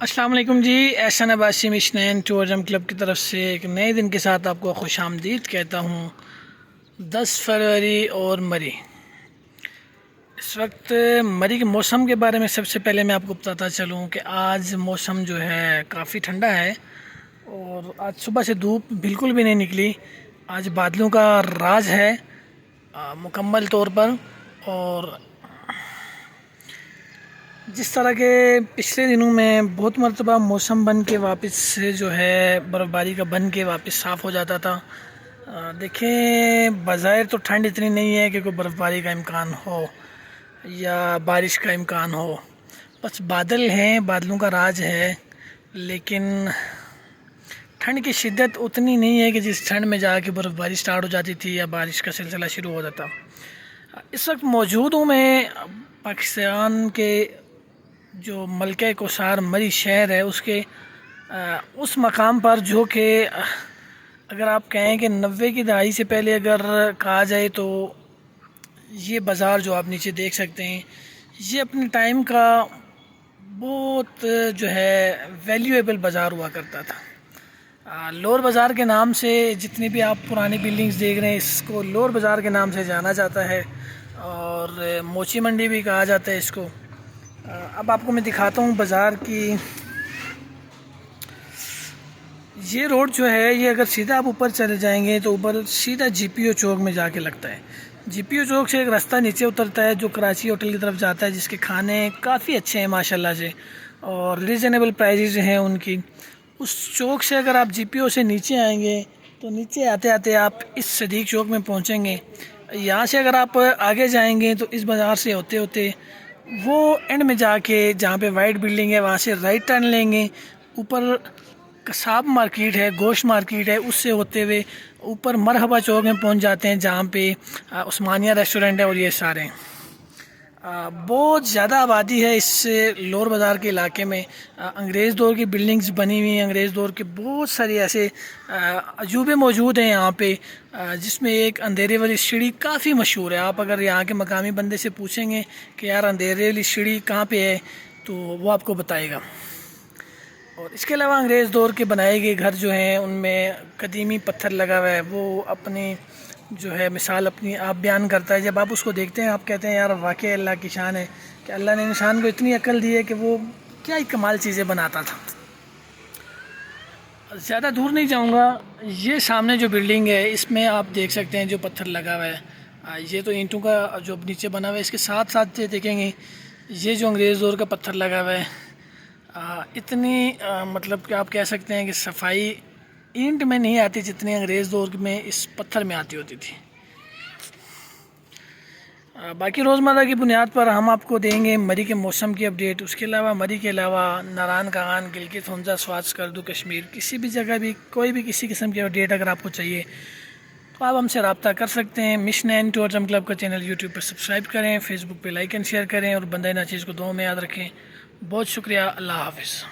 السلام علیکم جی، احسان Abbasi مشنین tourism club کی طرف سے ایک نئے دن کے ساتھ آپ کو خوش آمدید کہتا ہوں۔ 10 فروری اور مری، اس وقت مری کے موسم کے بارے میں سب سے پہلے میں آپ کو بتاتا چلوں کہ آج موسم جو ہے کافی ٹھنڈا ہے اور آج صبح سے دھوپ بالکل بھی نہیں نکلی۔ آج بادلوں کا راج ہے مکمل طور پر، اور جس طرح کے پچھلے دنوں میں بہت مرتبہ موسم بن کے واپس سے جو ہے برف باری کا بن کے واپس صاف ہو جاتا تھا۔ دیکھیں، بظاہر تو ٹھنڈ اتنی نہیں ہے کہ کوئی برف باری کا امکان ہو یا بارش کا امکان ہو، بس بادل ہیں، بادلوں کا راج ہے، لیکن ٹھنڈ کی شدت اتنی نہیں ہے کہ جس ٹھنڈ میں جا کے برف باری سٹارٹ ہو جاتی تھی یا بارش کا سلسلہ شروع ہو جاتا۔ اس وقت موجود ہوں میں پاکستان کے جو ملکہ کوثر مری شہر ہے اس مقام پر، جو کہ اگر آپ کہیں کہ 90 کی دہائی سے پہلے اگر کہا جائے تو یہ بازار جو آپ نیچے دیکھ سکتے ہیں، یہ اپنے ٹائم کا بہت جو ہے ویلیویبل بازار ہوا کرتا تھا۔ لور بازار کے نام سے جتنی بھی آپ پرانی بلڈنگز دیکھ رہے ہیں، اس کو لور بازار کے نام سے جانا جاتا ہے، اور موچی منڈی بھی کہا جاتا ہے اس کو۔ اب آپ کو میں دکھاتا ہوں بازار کی۔ یہ روڈ جو ہے، یہ اگر سیدھا آپ اوپر چلے جائیں گے تو اوپر سیدھا جی پی او چوک میں جا کے لگتا ہے۔ جی پی او چوک سے ایک راستہ نیچے اترتا ہے جو کراچی ہوٹل کی طرف جاتا ہے، جس کے کھانے کافی اچھے ہیں ماشاءاللہ سے، اور ریزنیبل پرائزز ہیں ان کی۔ اس چوک سے اگر آپ جی پی او سے نیچے آئیں گے تو نیچے آتے آتے آپ اس صدیق چوک میں پہنچیں گے۔ یہاں سے اگر آپ آگے جائیں گے تو اس بازار سے ہوتے ہوتے وہ اینڈ میں جا کے جہاں پہ وائٹ بلڈنگ ہے، وہاں سے رائٹ ٹرن لیں گے۔ اوپر کساب مارکیٹ ہے، گوشت مارکیٹ ہے، اس سے ہوتے ہوئے اوپر مرحبا چوک میں پہنچ جاتے ہیں جہاں پہ عثمانیہ ریسٹورنٹ ہے، اور یہ سارے بہت زیادہ آبادی ہے اس لور بازار کے علاقے میں۔ انگریز دور کی بلڈنگز بنی ہوئی ہیں، انگریز دور کے بہت سارے ایسے عجوبے موجود ہیں یہاں پہ، جس میں ایک اندھیرے والی سیڑھی کافی مشہور ہے۔ آپ اگر یہاں کے مقامی بندے سے پوچھیں گے کہ یار اندھیرے والی سیڑھی کہاں پہ ہے تو وہ آپ کو بتائے گا۔ اور اس کے علاوہ انگریز دور کے بنائے گئے گھر جو ہیں ان میں قدیمی پتھر لگا ہوا ہے، وہ اپنی جو ہے مثال اپنی آپ بیان کرتا ہے۔ جب آپ اس کو دیکھتے ہیں آپ کہتے ہیں یار واقعی اللہ کی شان ہے کہ اللہ نے انسان کو اتنی عقل دی ہے کہ وہ کیا ہی کمال چیزیں بناتا تھا۔ زیادہ دور نہیں جاؤں گا، یہ سامنے جو بلڈنگ ہے اس میں آپ دیکھ سکتے ہیں جو پتھر لگا ہوا ہے، یہ تو اینٹوں کا جو نیچے بنا ہوا ہے، اس کے ساتھ ساتھ یہ دیکھیں گے یہ جو انگریز دور کا پتھر لگا ہوا ہے، اتنی مطلب کہ آپ کہہ سکتے ہیں کہ صفائی اینٹ میں نہیں آتی جتنی انگریز دور میں اس پتھر میں آتی ہوتی تھی۔ باقی روزمرہ کی بنیاد پر ہم آپ کو دیں گے مری کے موسم کی اپڈیٹ۔ اس کے علاوہ مری کے علاوہ ناران کاغان، گلگت ہنزا، سوات سکردو، کشمیر، کسی بھی جگہ بھی کوئی بھی کسی قسم کی اپڈیٹ اگر آپ کو چاہیے تو آپ ہم سے رابطہ کر سکتے ہیں۔ مشنین ٹورزم کلب کا چینل یوٹیوب پر سبسکرائب کریں، فیس بک پہ لائک اینڈ شیئر کریں، اور بندہ ناچیز کو دعاؤں میں یاد رکھیں۔ بہت شکریہ، اللہ حافظ۔